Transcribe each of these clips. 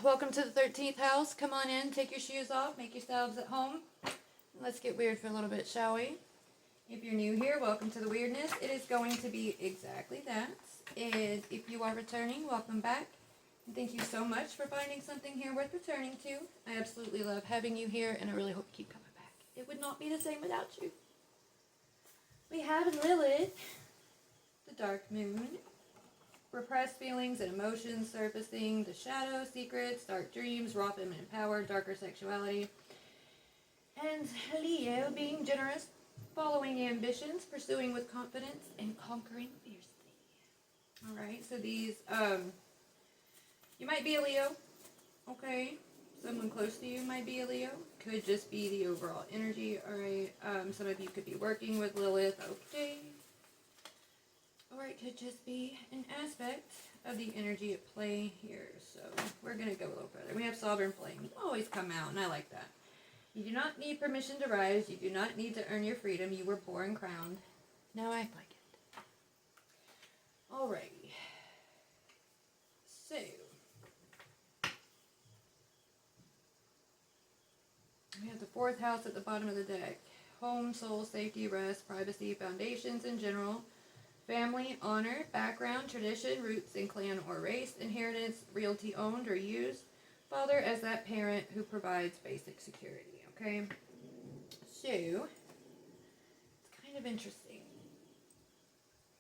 welcome to the 13th house. Come on in, take your shoes off, make yourselves at home. Let's get weird for a little bit, shall we? If you're new here, welcome to the weirdness. It is going to be exactly that. And if you are returning, welcome back. And thank you so much for finding something here worth returning to. I absolutely love having you here, and I really hope you keep coming back. It would not be the same without you. We have Lilith, the dark moon. Repressed feelings and emotions surfacing, the shadow, secrets, dark dreams, raw feminine power, darker sexuality. And Leo being generous, following ambitions, pursuing with confidence, and conquering fiercely. Alright, so these, you might be a Leo, okay? Someone close to you might be a Leo. Could just be the overall energy, alright? Some of you could be working with Lilith, okay? Or it could just be an aspect of the energy at play here. So we're going to go a little further. We have Sovereign Flame. You always come out, and I like that. You do not need permission to rise. You do not need to earn your freedom. You were born crowned. Now act like it. Alrighty. So. We have the 4th house at the bottom of the deck. Home, soul, safety, rest, privacy, foundations in general. Family, honor, background, tradition, roots in clan or race, inheritance, realty owned or used. Father as that parent who provides basic security, okay? So, it's kind of interesting.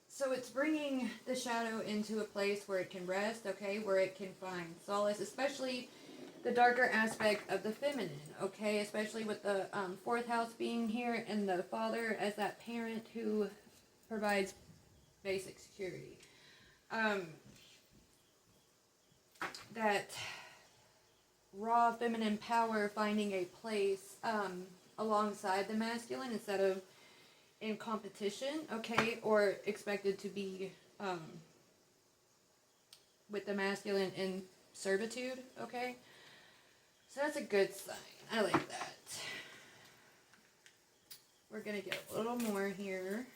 So it's bringing the shadow into a place where it can rest, okay? Where it can find solace, especially the darker aspect of the feminine, okay? Especially with the 4th house being here and the father as that parent who provides basic security. That raw feminine power finding a place alongside the masculine instead of in competition, okay, or expected to be with the masculine in servitude, okay. So that's a good sign. I like that. We're gonna get a little more here.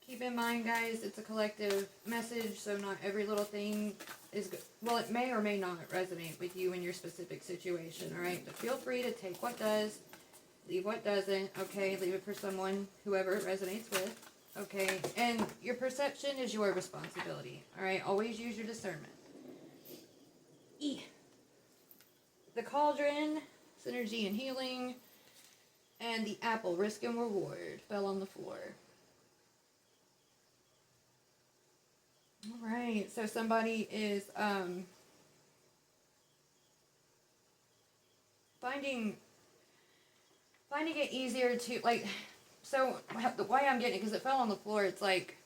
Keep in mind, guys, it's a collective message, so not every little thing is good. Well, it may or may not resonate with you in your specific situation, all right? But feel free to take what does, leave what doesn't, okay? Leave it for someone, whoever it resonates with, okay? And your perception is your responsibility, all right? Always use your discernment. The cauldron, synergy and healing, and the apple, risk and reward, fell on the floor. Alright, so somebody is finding it easier to, like, so why I'm getting it, because it fell on the floor, it's like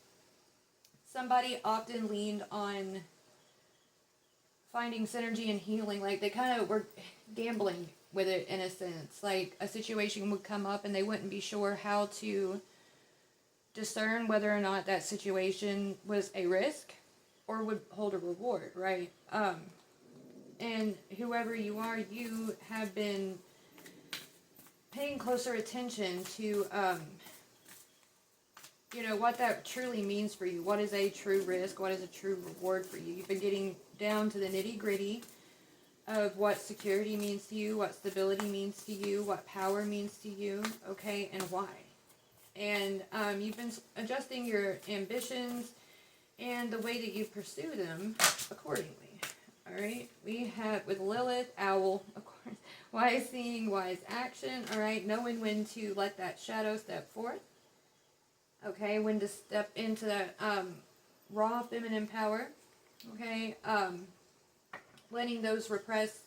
somebody often leaned on finding synergy and healing, like they kind of were gambling with it in a sense, like a situation would come up and they wouldn't be sure how to discern whether or not that situation was a risk or would hold a reward, right? And whoever you are, you have been paying closer attention to, you know, what that truly means for you. What is a true risk? What is a true reward for you? You've been getting down to the nitty-gritty of what security means to you, what stability means to you, what power means to you, okay, and why. And you've been adjusting your ambitions and the way that you pursue them accordingly. Alright, we have with Lilith, owl, of course, wise seeing, wise action, alright, knowing when to let that shadow step forth, okay, when to step into that raw feminine power, okay, letting those repressed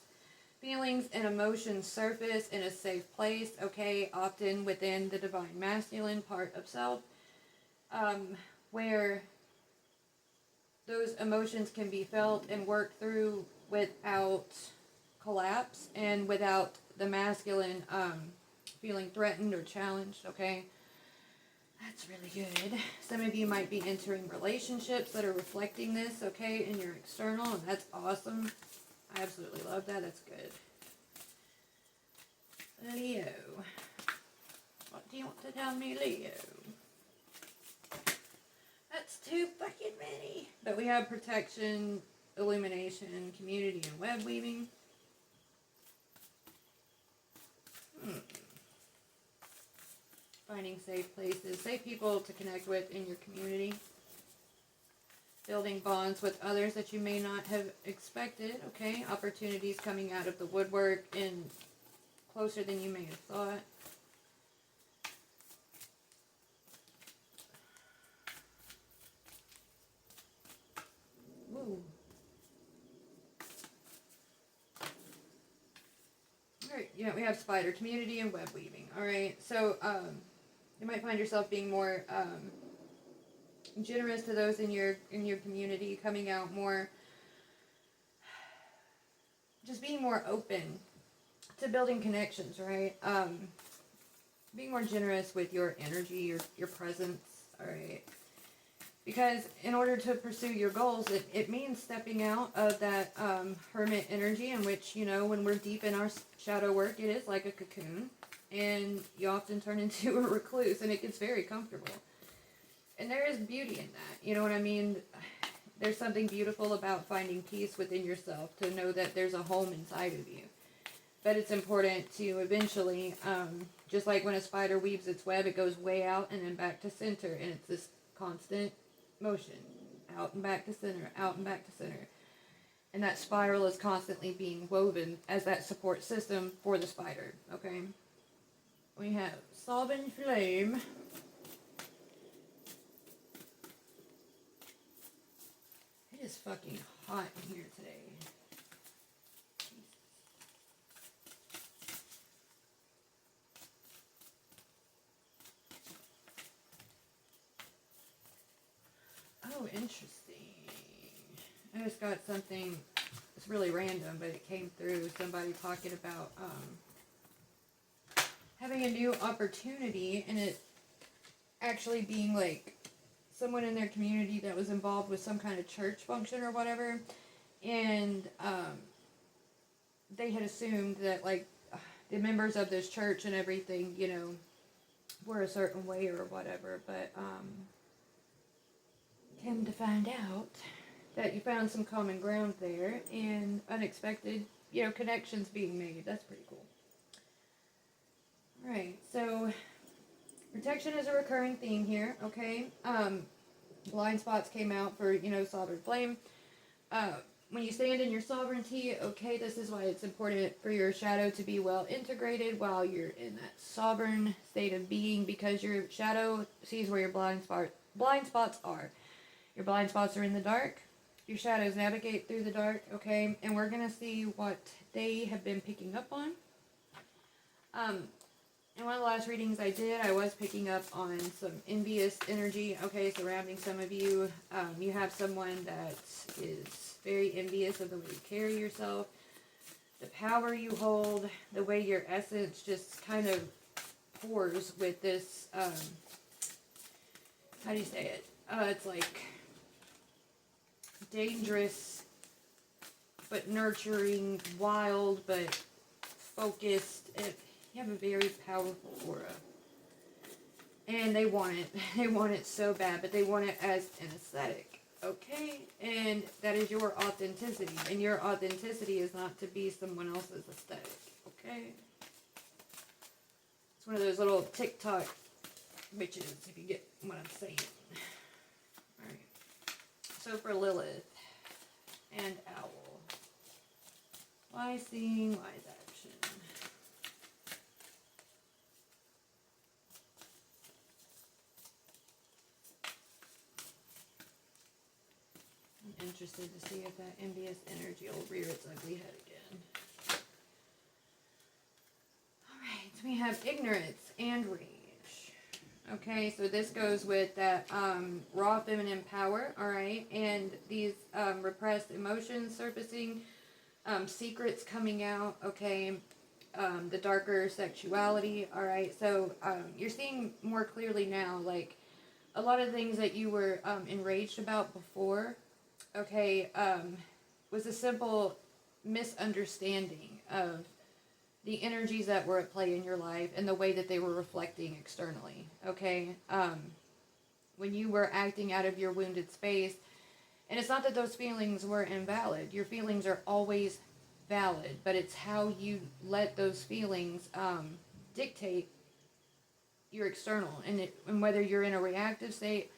feelings and emotions surface in a safe place, okay, often within the divine masculine part of self, where those emotions can be felt and worked through without collapse and without the masculine feeling threatened or challenged, okay? That's really good. Some of you might be entering relationships that are reflecting this, okay, in your external, and that's awesome. I absolutely love that. That's good. Leo. What do you want to tell me, Leo? That's too fucking many. But we have protection, illumination, community, and web weaving. Finding safe places, safe people to connect with in your community. Building bonds with others that you may not have expected, okay? Opportunities coming out of the woodwork and closer than you may have thought. Woo. Alright, yeah, we have spider, community, and web weaving. Alright, so you might find yourself being more generous to those in your community, coming out more, just being more open to building connections, right? Being more generous with your energy, your presence, alright? Because in order to pursue your goals, it means stepping out of that hermit energy in which, you know, when we're deep in our shadow work, it is like a cocoon. And you often turn into a recluse, and it gets very comfortable. And there is beauty in that. You know what I mean? There's something beautiful about finding peace within yourself, to know that there's a home inside of you. But it's important to eventually, just like when a spider weaves its web, it goes way out and then back to center. And it's this constant motion. Out and back to center, out and back to center. And that spiral is constantly being woven as that support system for the spider. Okay? We have Sobbing Flame. It is fucking hot in here today. Oh, interesting. I just got something, it's really random, but it came through. Somebody talking about having a new opportunity, and it actually being like someone in their community that was involved with some kind of church function or whatever, and they had assumed that like the members of this church and everything, you know, were a certain way or whatever, but came to find out that you found some common ground there and unexpected, you know, connections being made. That's pretty cool. Alright, so protection is a recurring theme here, okay? Blind spots came out for, you know, sovereign flame. When you stand in your sovereignty, okay, this is why it's important for your shadow to be well integrated while you're in that sovereign state of being, because your shadow sees where your blind spots are. Your blind spots are in the dark. Your shadows navigate through the dark, okay? And we're going to see what they have been picking up on. In one of the last readings I did, I was picking up on some envious energy, okay, surrounding some of you. You have someone that is very envious of the way you carry yourself, the power you hold, the way your essence just kind of pours with this, how do you say it? It's like dangerous, but nurturing, wild, but focused. You have a very powerful aura. And they want it. They want it so bad, but they want it as an aesthetic. Okay? And that is your authenticity. And your authenticity is not to be someone else's aesthetic. Okay? It's one of those little TikTok bitches, if you get what I'm saying. Alright. So for Lilith and Owl. Why seeing, why is action? I'm interested to see if that envious energy will rear its ugly head again. Alright, we have ignorance and rage. Okay, so this goes with that raw feminine power, alright, and these repressed emotions surfacing, secrets coming out, okay, the darker sexuality, alright, so you're seeing more clearly now, like, a lot of things that you were enraged about before, okay, was a simple misunderstanding of the energies that were at play in your life and the way that they were reflecting externally, okay? When you were acting out of your wounded space, And it's not that those feelings were invalid. Your feelings are always valid, but it's how you let those feelings dictate your external, and whether you're in a reactive state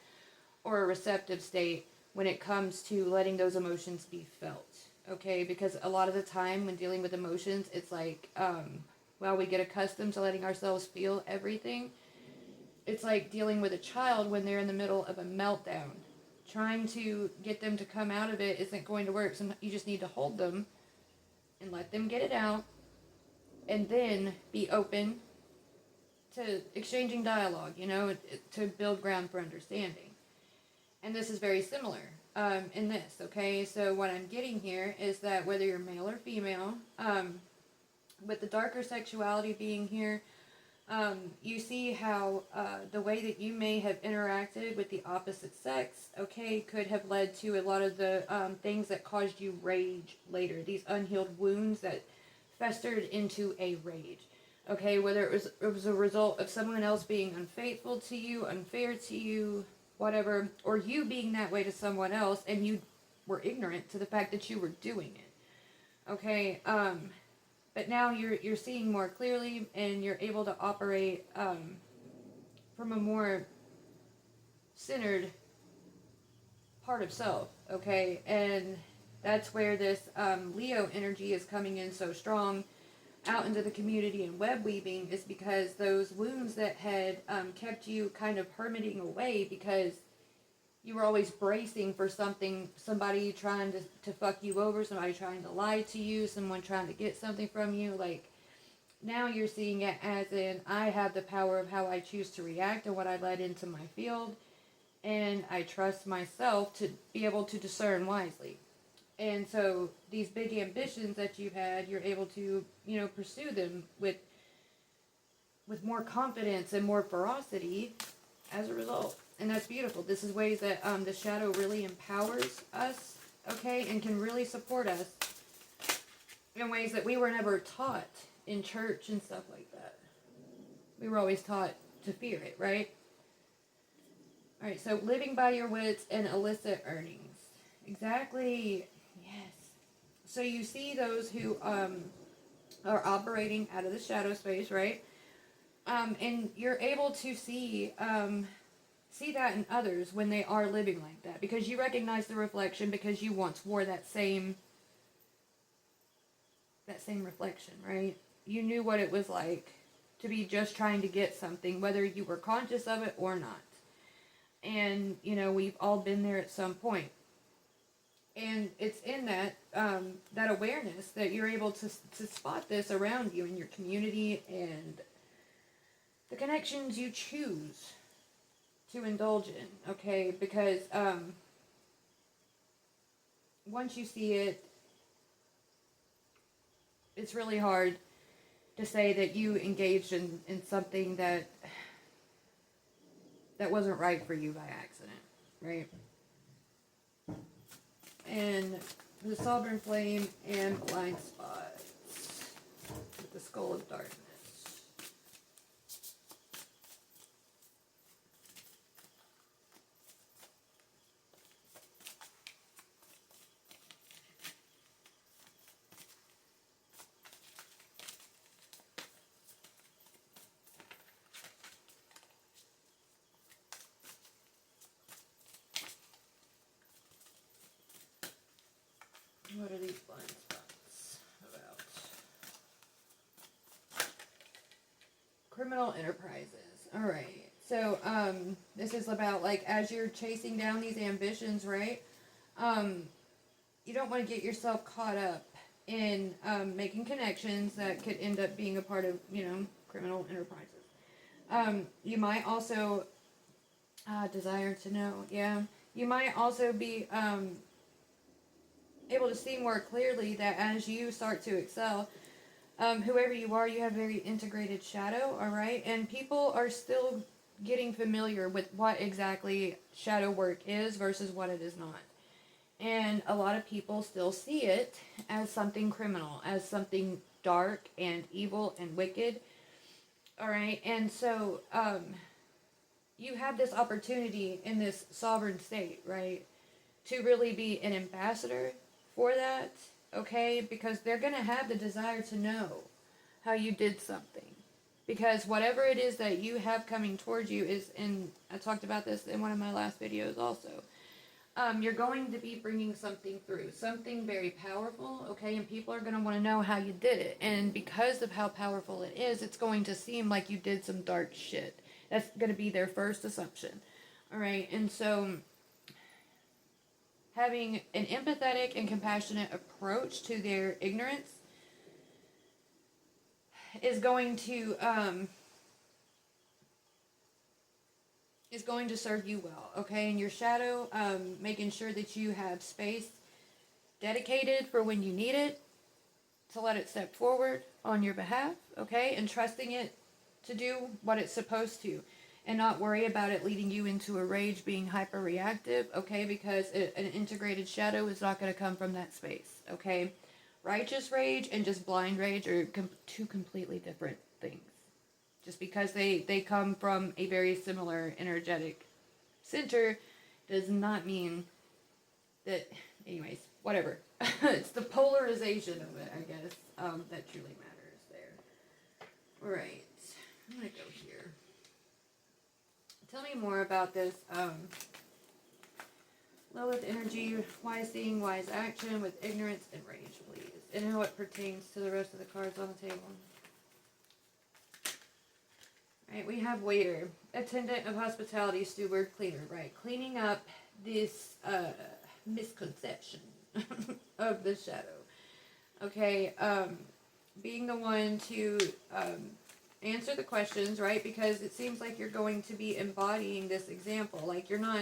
or a receptive state when it comes to letting those emotions be felt. Okay, because a lot of the time when dealing with emotions, it's like, well, we get accustomed to letting ourselves feel everything. It's like dealing with a child when they're in the middle of a meltdown. Trying to get them to come out of it isn't going to work. Sometimes you just need to hold them and let them get it out, and then be open to exchanging dialogue, to build ground for understanding. And this is very similar in this, okay? So what I'm getting here is that whether you're male or female, with the darker sexuality being here, you see how the way that you may have interacted with the opposite sex, okay, could have led to a lot of the things that caused you rage later. These unhealed wounds that festered into a rage. Okay, whether it was a result of someone else being unfaithful to you, unfair to you, whatever, or you being that way to someone else and you were ignorant to the fact that you were doing it. Okay, but now you're seeing more clearly, and you're able to operate from a more centered part of self, okay? And that's where this Leo energy is coming in so strong out into the community and web weaving, is because those wounds that had kept you kind of hermiting away because you were always bracing for somebody trying to fuck you over, somebody trying to lie to you, someone trying to get something from you. Like, now you're seeing it as in, I have the power of how I choose to react and what I let into my field, and I trust myself to be able to discern wisely. And so these big ambitions that you've had, you're able to, pursue them with more confidence and more ferocity as a result. And that's beautiful. This is ways that the shadow really empowers us, okay, and can really support us in ways that we were never taught in church and stuff like that. We were always taught to fear it, right? All right, so living by your wits and illicit earnings. Exactly. Yes. So you see those who are operating out of the shadow space, right? And you're able to see that in others when they are living like that, because you recognize the reflection, because you once wore that same reflection, right? You knew what it was like to be just trying to get something, whether you were conscious of it or not. And, we've all been there at some point. And it's in that that awareness that you're able to spot this around you in your community and the connections you choose to indulge in, okay? Because once you see it, it's really hard to say that you engaged in something that wasn't right for you by accident, right? And the Sovereign Flame and Blind Spots with the Skull of Darkness. What are these blind spots about? Criminal enterprises. Alright. So, this is about, like, as you're chasing down these ambitions, right? You don't want to get yourself caught up in making connections that could end up being a part of, criminal enterprises. You might also desire to know, yeah. You might also be able to see more clearly that as you start to excel, whoever you are, you have very integrated shadow, all right? And people are still getting familiar with what exactly shadow work is versus what it is not. And a lot of people still see it as something criminal, as something dark and evil and wicked, all right? And so you have this opportunity in this sovereign state, right, to really be an ambassador for that, okay? Because they're going to have the desire to know how you did something. Because whatever it is that you have coming towards you is, and I talked about this in one of my last videos also, you're going to be bringing something through, something very powerful, okay? And people are going to want to know how you did it. And because of how powerful it is, it's going to seem like you did some dark shit. That's going to be their first assumption, all right? And so having an empathetic and compassionate approach to their ignorance is going to serve you well, okay? And your shadow, making sure that you have space dedicated for when you need it to let it step forward on your behalf, okay? And trusting it to do what it's supposed to, and not worry about it leading you into a rage, being hyper reactive, okay? Because an integrated shadow is not going to come from that space, okay? Righteous rage and just blind rage are two completely different things. Just because they come from a very similar energetic center does not mean that, anyways, whatever. It's the polarization of it, I guess, that truly matters there. Alright, I'm going to go here. Tell me more about this Lilith energy, wise seeing, wise action with ignorance and rage, please. And how it pertains to the rest of the cards on the table. Right, we have waiter, attendant of hospitality, steward, cleaner, right? Cleaning up this misconception of the shadow. Okay, being the one to answer the questions, right? Because it seems like you're going to be embodying this example. Like you're not,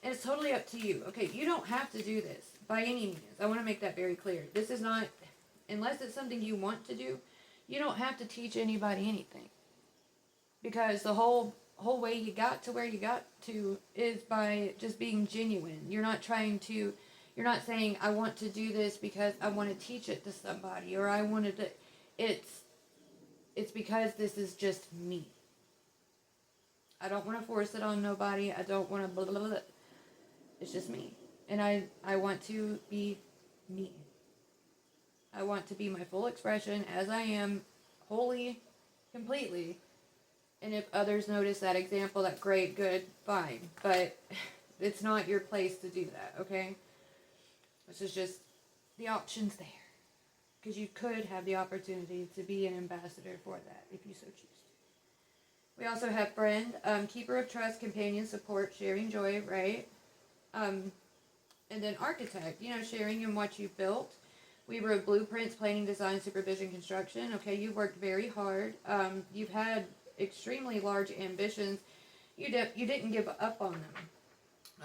and it's totally up to you. Okay, you don't have to do this by any means. I want to make that very clear. This is not, unless it's something you want to do, you don't have to teach anybody anything. Because the whole way you got to where you got to is by just being genuine. You're not saying, I want to do this because I want to teach it to somebody, or I wanted to, it's because this is just me. I don't want to force it on nobody. I don't want to blah, blah, blah. It's just me. And I want to be me. I want to be my full expression as I am, wholly, completely. And if others notice that example, that great, good, fine. But it's not your place to do that, okay? This is just the options there. Because you could have the opportunity to be an ambassador for that, if you so choose to. We also have friend, keeper of trust, companion, support, sharing joy, right? And then architect, sharing in what you've built. Weaver of blueprints, planning, design, supervision, construction. Okay, you've worked very hard. You've had extremely large ambitions. You didn't give up on them,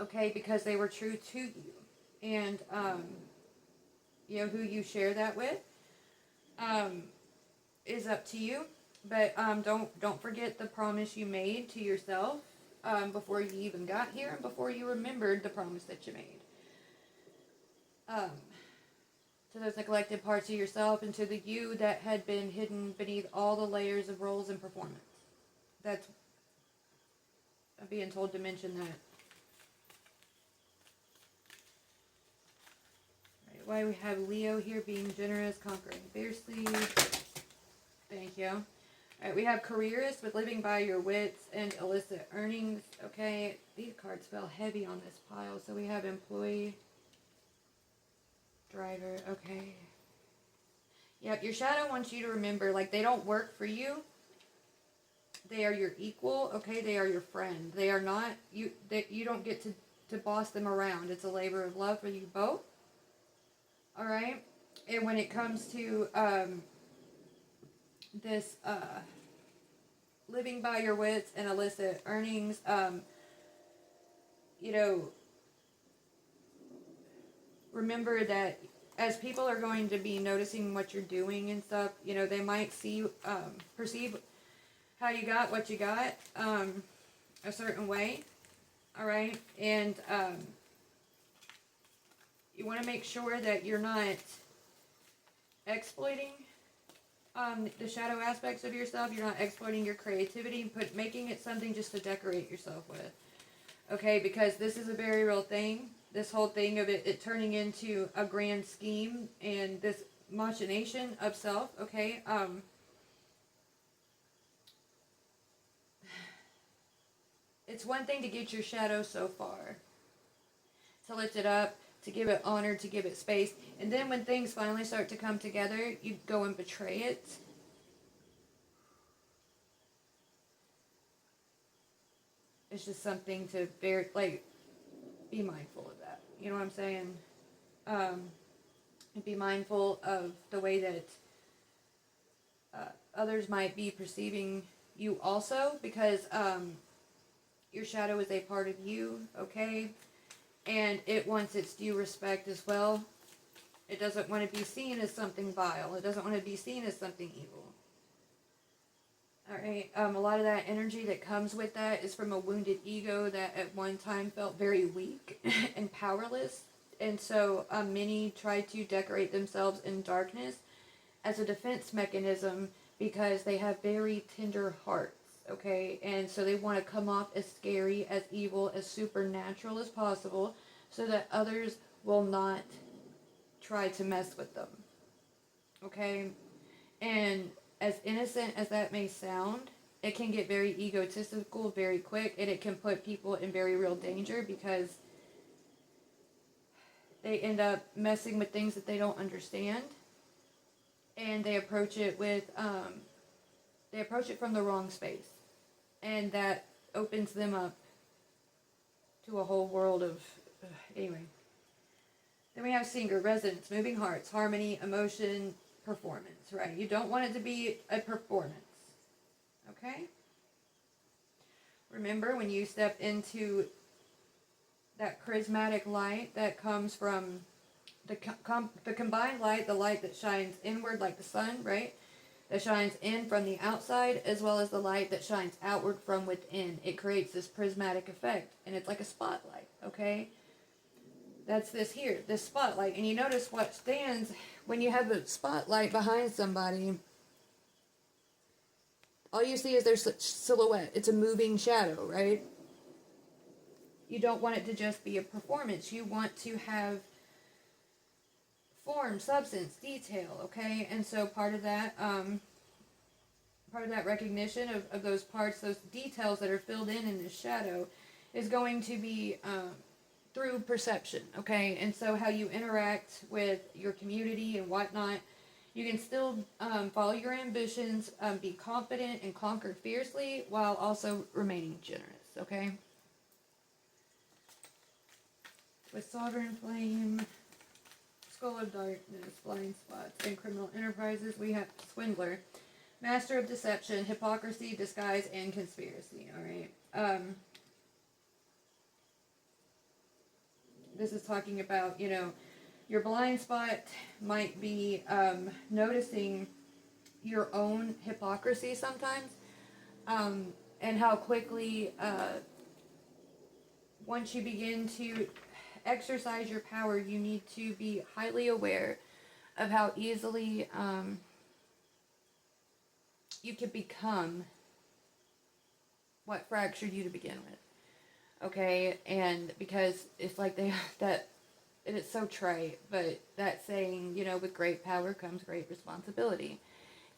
okay, because they were true to you. And who you share that with is up to you. But don't forget the promise you made to yourself before you even got here, and before you remembered the promise that you made. To those neglected parts of yourself, and to the you that had been hidden beneath all the layers of roles and performance. I'm being told to mention that. Right, why we have Leo here, being generous, conquering fiercely. Thank you. Alright, we have careerist with living by your wits and illicit earnings. Okay, these cards fell heavy on this pile. So we have employee, driver, okay. Yep, your shadow wants you to remember, like, they don't work for you. They are your equal, okay? They are your friend. They are not, you don't get to boss them around. It's a labor of love for you both. Alright? And when it comes to this living by your wits and illicit earnings, remember that as people are going to be noticing what you're doing and stuff, they might perceive how you got what you got a certain way, all right? And you want to make sure that you're not exploiting the shadow aspects of yourself. You're not exploiting your creativity, making it something just to decorate yourself with, okay? Because this is a very real thing. this whole thing of it turning into a grand scheme and this machination of self, okay? It's one thing to get your shadow so far, to lift it up, to give it honor, to give it space, and then when things finally start to come together, you go and betray it. It's just something to be mindful of that. You know what I'm saying? And be mindful of the way that others might be perceiving you also, because your shadow is a part of you, okay? And it wants its due respect as well. It doesn't want to be seen as something vile. It doesn't want to be seen as something evil. Alright, a lot of that energy that comes with that is from a wounded ego that at one time felt very weak and powerless. And so many try to decorate themselves in darkness as a defense mechanism because they have very tender hearts, okay? And so they want to come off as scary, as evil, as supernatural as possible so that others will not try to mess with them, okay? And as innocent as that may sound, it can get very egotistical very quick, and it can put people in very real danger because they end up messing with things that they don't understand, and they approach it with from the wrong space, and that opens them up to a whole world of anyway. Then we have singer, resonance, moving hearts, harmony, emotion, performance, right? You don't want it to be a performance, okay? Remember, when you step into that charismatic light that comes from the combined light, the light that shines inward like the sun, right? That shines in from the outside, as well as the light that shines outward from within. It creates this prismatic effect, and it's like a spotlight, okay? That's this here, this spotlight. And you notice what stands when you have a spotlight behind somebody. All you see is their silhouette. It's a moving shadow, right? You don't want it to just be a performance. You want to have form, substance, detail, okay? And so part of that recognition of those parts, those details that are filled in this shadow, is going to be through perception, okay? And so how you interact with your community and whatnot, you can still follow your ambitions, be confident and conquer fiercely while also remaining generous, okay? With Sovereign Flame, Skull of Darkness, Blind Spots, and Criminal Enterprises, we have Swindler, Master of Deception, Hypocrisy, Disguise, and Conspiracy, alright? This is talking about, your blind spot might be noticing your own hypocrisy sometimes, and how quickly, once you begin to exercise your power, you need to be highly aware of how easily you can become what fractured you to begin with. Okay, and because it's like and it's so trite, but that saying, with great power comes great responsibility.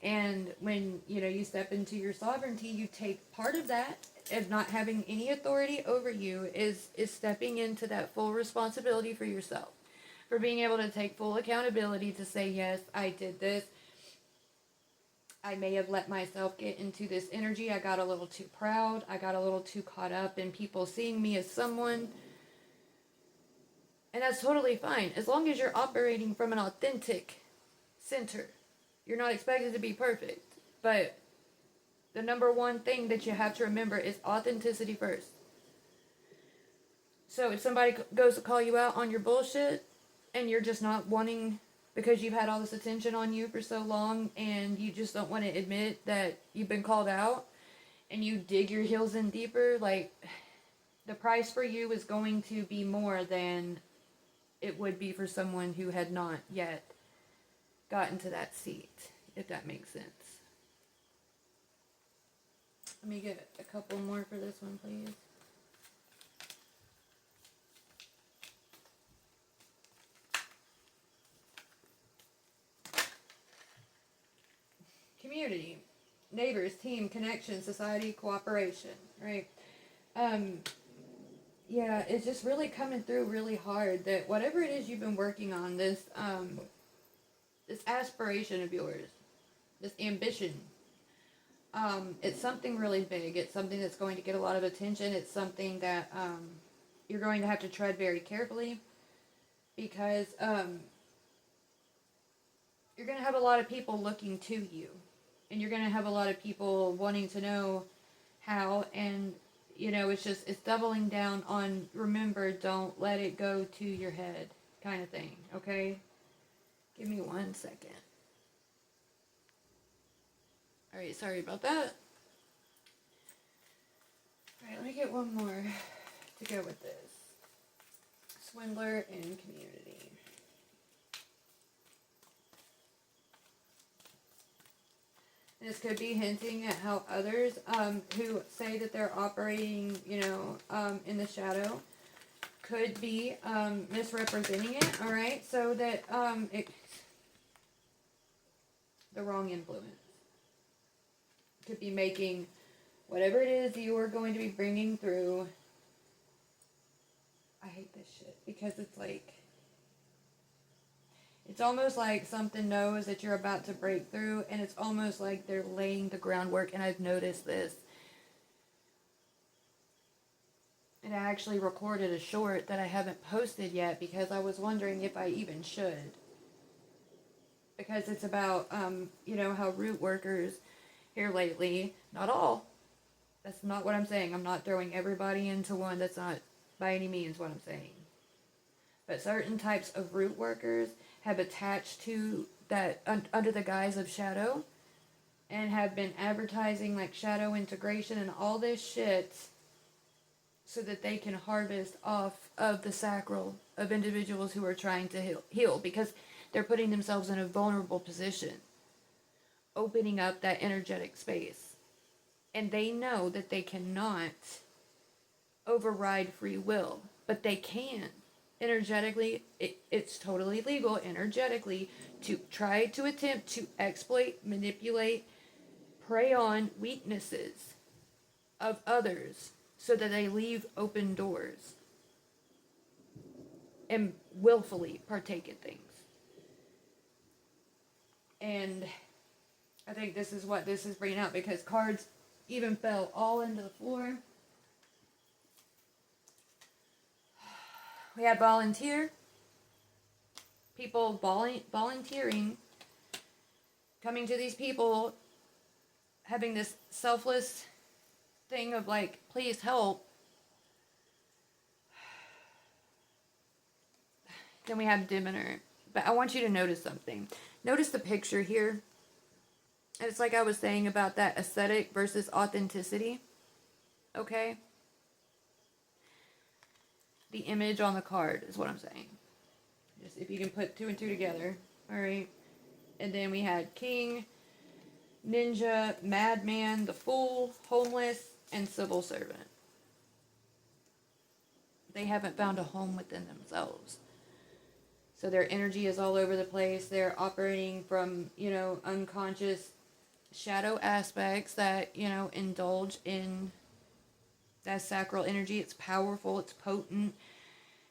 And when, you step into your sovereignty, you take part of that, of not having any authority over you, is stepping into that full responsibility for yourself. For being able to take full accountability to say, yes, I did this. I may have let myself get into this energy. I got a little too proud. I got a little too caught up in people seeing me as someone. And that's totally fine. As long as you're operating from an authentic center. You're not expected to be perfect. But the number one thing that you have to remember is authenticity first. So if somebody goes to call you out on your bullshit, and you're just not wanting, because you've had all this attention on you for so long, and you just don't want to admit that you've been called out, and you dig your heels in deeper, like, the price for you is going to be more than it would be for someone who had not yet gotten to that seat, if that makes sense. Let me get a couple more for this one, please. community, neighbors, team, connection, society, cooperation, right? Yeah, it's just really coming through really hard that whatever it is you've been working on, this aspiration of yours, this ambition, it's something really big. It's something that's going to get a lot of attention. It's something that you're going to have to tread very carefully because you're going to have a lot of people looking to you, and you're going to have a lot of people wanting to know how, and it's doubling down on, remember, don't let it go to your head kind of thing, okay? Give me 1 second. Alright, sorry about that. Alright, let me get one more to go with this. Swindler and community. This could be hinting at how others who say that they're operating, in the shadow could be misrepresenting it, alright? So that it's the wrong influence. Could be making whatever it is you are going to be bringing through. I hate this shit because it's like, it's almost like something knows that you're about to break through, and it's almost like they're laying the groundwork, and I've noticed this. And I actually recorded a short that I haven't posted yet because I was wondering if I even should. Because it's about, how root workers here lately, not all, that's not what I'm saying. I'm not throwing everybody into one. That's not by any means what I'm saying. But certain types of root workers have attached to that under the guise of shadow and have been advertising like shadow integration and all this shit so that they can harvest off of the sacral of individuals who are trying to heal because they're putting themselves in a vulnerable position, opening up that energetic space. And they know that they cannot override free will, but they can. Energetically, it's totally legal energetically to try to attempt to exploit, manipulate, prey on weaknesses of others so that they leave open doors and willfully partake in things. And I think this is what this is bringing out because cards even fell all into the floor. We had volunteer, people volunteering, coming to these people, having this selfless thing of like, please help. Then we have Diminer. But I want you to notice something. Notice the picture here. It's like I was saying about that aesthetic versus authenticity. Okay? The image on the card is what I'm saying. Just if you can put 2 and 2 together. Alright. And then we had King, Ninja, Madman, the Fool, Homeless, and Civil Servant. They haven't found a home within themselves. So their energy is all over the place. They're operating from, unconscious shadow aspects that, indulge in that sacral energy. It's powerful, it's potent,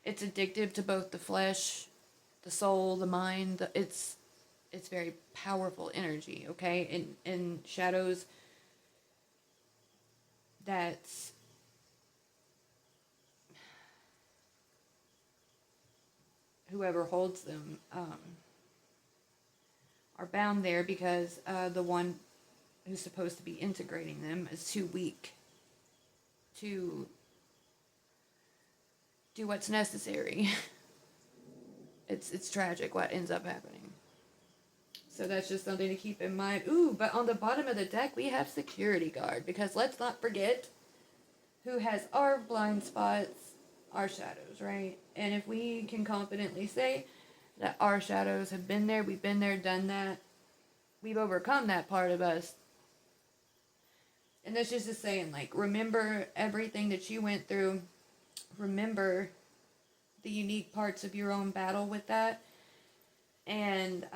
it's addictive to both the flesh, the soul, the mind. It's very powerful energy, okay? And shadows, that's whoever holds them are bound there because the one who's supposed to be integrating them is too weak to do what's necessary. It's tragic what ends up happening. So that's just something to keep in mind. Ooh, but on the bottom of the deck we have Security Guard because let's not forget who has our blind spots, our shadows, right? And if we can confidently say that our shadows have been there, we've been there, done that, we've overcome that part of us. And that's just a saying, like, remember everything that you went through. Remember the unique parts of your own battle with that. And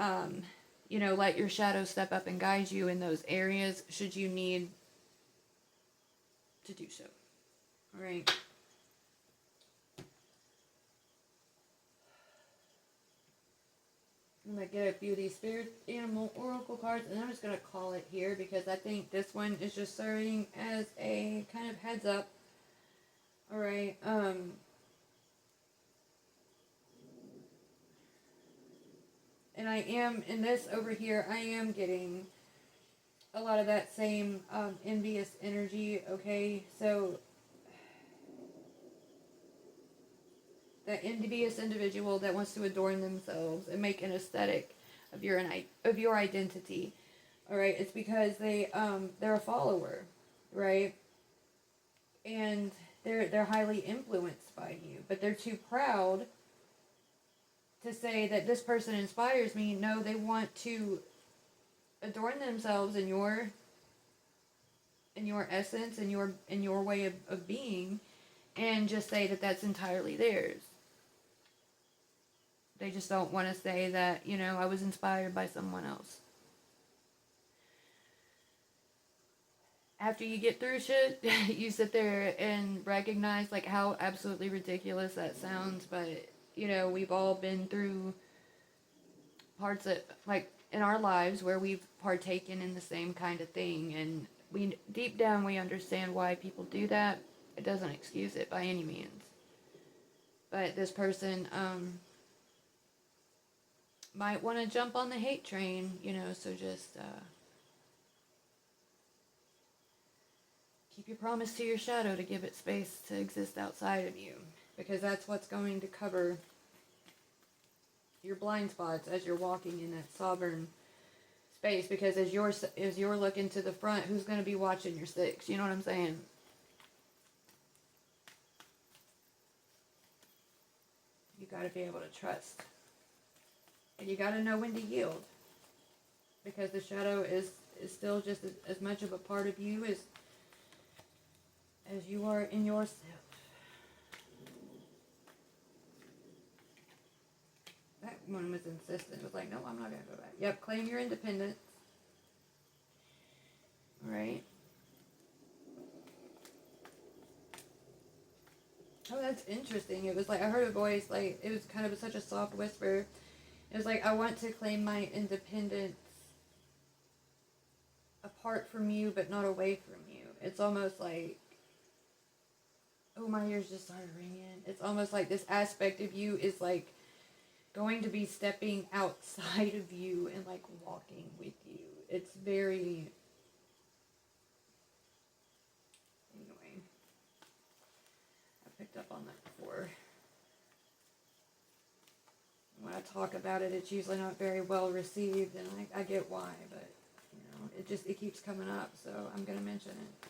you know, let your shadow step up and guide you in those areas should you need to do so. All right. I'm going to get a few of these spirit animal oracle cards, and I'm just going to call it here because I think this one is just serving as a kind of heads up. All right. And I am, in this over here, I am getting a lot of that same envious energy, okay? So, that envious individual that wants to adorn themselves and make an aesthetic of your identity, all right? It's because they're a follower, right? And they're highly influenced by you, but they're too proud to say that this person inspires me. No, they want to adorn themselves in your essence, in your way of being, and just say that that's entirely theirs. They just don't want to say that, you know, I was inspired by someone else. After you get through shit, you sit there and recognize, like, how absolutely ridiculous that sounds, but, you know, we've all been through parts of, like, in our lives where we've partaken in the same kind of thing, and we, deep down, we understand why people do that. It doesn't excuse it by any means. But this person, might want to jump on the hate train, you know, so just, keep your promise to your shadow to give it space to exist outside of you, because that's what's going to cover your blind spots as you're walking in that sovereign space, because as you're looking to the front, who's going to be watching your six? You know what I'm saying? You got to be able to trust. And you got to know when to yield, because the shadow is still just as much of a part of you as you are in yourself. That one was insistent. It was like, no, I'm not going to go back. Yep, claim your independence. All right. Oh, that's interesting. It was like, I heard a voice, like, it was kind of such a soft whisper. It was like, I want to claim my independence apart from you, but not away from you. It's almost like, oh, my ears just started ringing. It's almost like this aspect of you is like going to be stepping outside of you and like walking with you. It's very, anyway, I picked up on that before. When I talk about it, it's usually not very well received, and I get why, but, you know, it keeps coming up, so I'm going to mention it.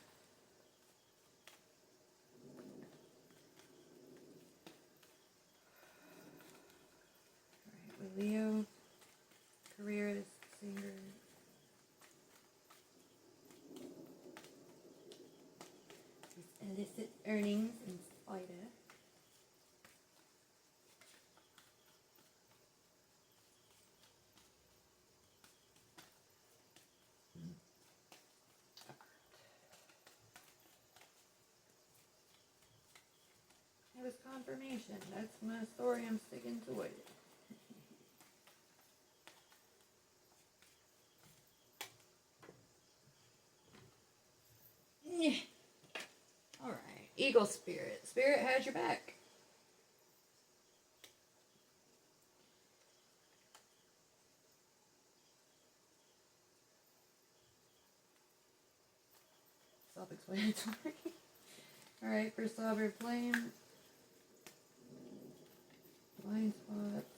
Alright, with Leo, careerist, singer, illicit earnings and spider. It was confirmation. That's my story. I'm sticking to it. Yeah. Alright. Eagle Spirit. Spirit has your back. Self-explanatory. Alright, for Sovereign Flame. Blind spots.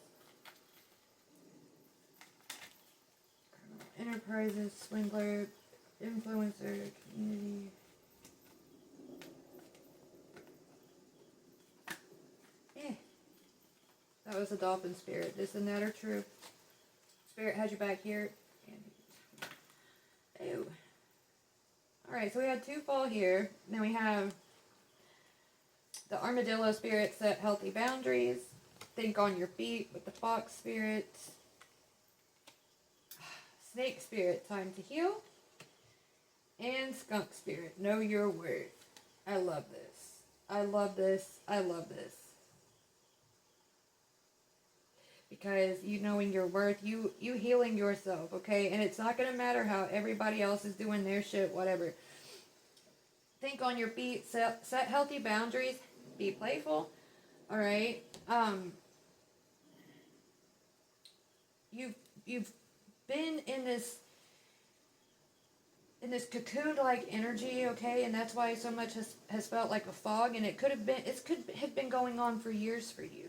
Enterprises, swindler, influencer, community. That was a dolphin spirit. This and that are true. Spirit had your back here. Ew. Alright, so we had two fall here. Then we have the armadillo spirit, set healthy boundaries. Think on your feet with the fox spirit. Snake spirit, time to heal. And skunk spirit, know your worth. I love this. I love this. I love this. Because you knowing your worth, you healing yourself, okay? And it's not going to matter how everybody else is doing their shit, whatever. Think on your feet, set healthy boundaries, be playful, all right? You've been in this cocoon-like energy, okay, and that's why so much has felt like a fog, and it could have been going on for years for you,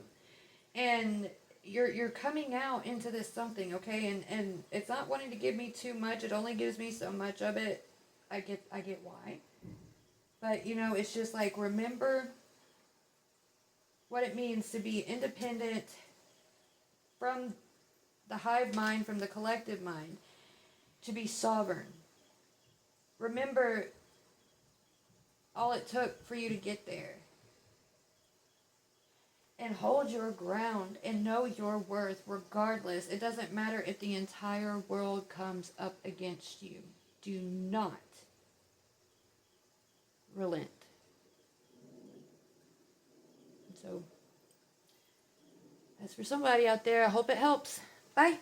and you're coming out into this something, okay, and it's not wanting to give me too much. It only gives me so much of it. I get why, but you know, it's just like, remember what it means to be independent from the hive mind, from the collective mind, to be sovereign. Remember all it took for you to get there. And hold your ground and know your worth regardless. It doesn't matter if the entire world comes up against you. Do not relent. So, as for somebody out there, I hope it helps. Bye.